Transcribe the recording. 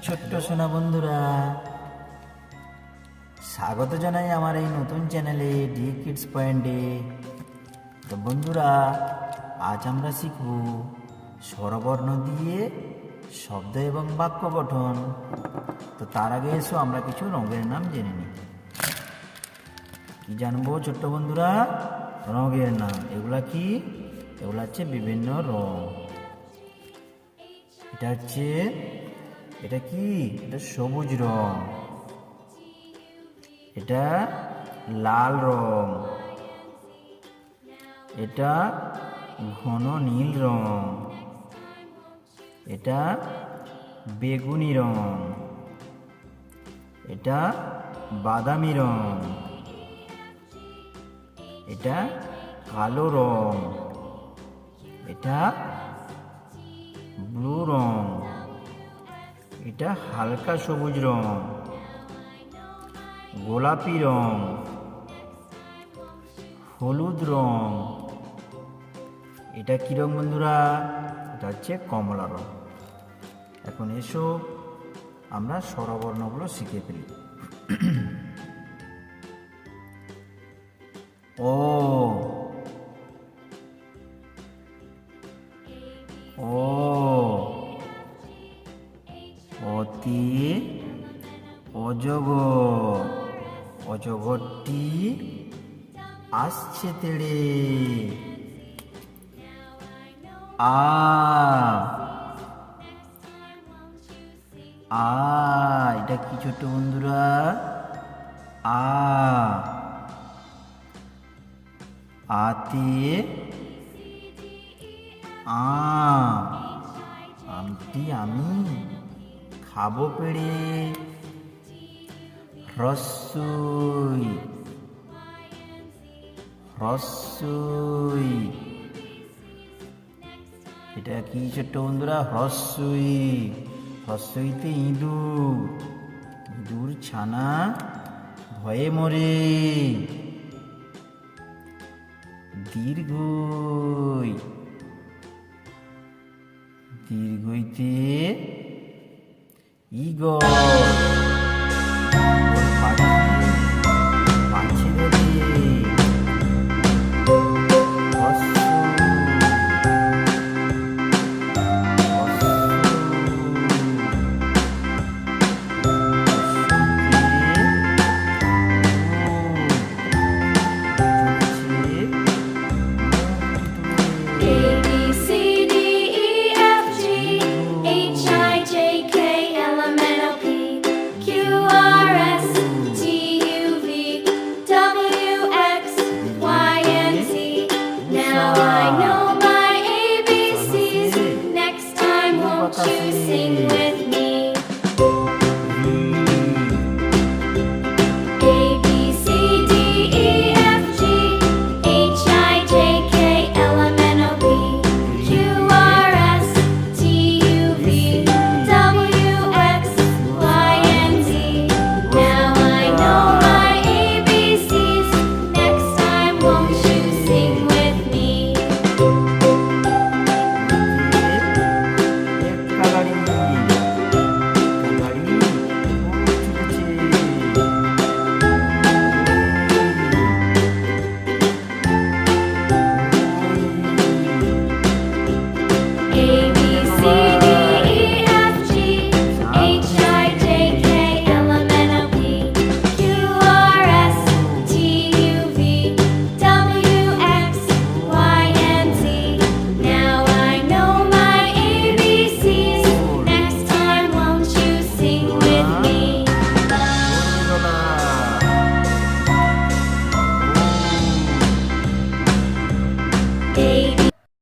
ছোট্ট সোনা বন্ধুরা, স্বাগত জানাই আমার এই নতুন চ্যানেলে ডি কিডস পয়েন্টে। তো বন্ধুরা, আজ আমরা শিখব স্বরবর্ণ দিয়ে শব্দ এবং বাক্য গঠন। তো তার আগে এসো আমরা কিছু রঙের নাম জেনে নিই। কি জানবো ছোট্ট বন্ধুরা? রঙের নাম। এগুলা কি? এগুলা হচ্ছে বিভিন্ন রং। এটা কি? এটা সবুজ রং। এটা লাল রং। এটা ঘন নীল রং। এটা বেগুনি রং। এটা বাদামি রং। এটা কালো রং। এটা ব্লু রং। এটা হালকা সবুজ রং। গোলাপি রং। হলুদ রং। এটা কি রং বন্ধুরা? এটা হচ্ছে কমলা রং। এখন এসো আমরা স্বরবর্ণগুলো শিখে ফেলি। ও ও অতি অজগর। অজগরটি আসছে তেড়ে। আ আ এটা কি ছোট্ট বন্ধুরা? আ আতে আমটি আমি খাবো পেড়ে। হ্রস্বই হ্রস্বই এটা কি ছোট্ট বন্ধুরা? হ্রস্বই। হ্রস্বইতে ইঁদুর। ইঁদুর ছানা ভয়ে মরে। দীর্ঘই। দীর্ঘইতে ঈগল।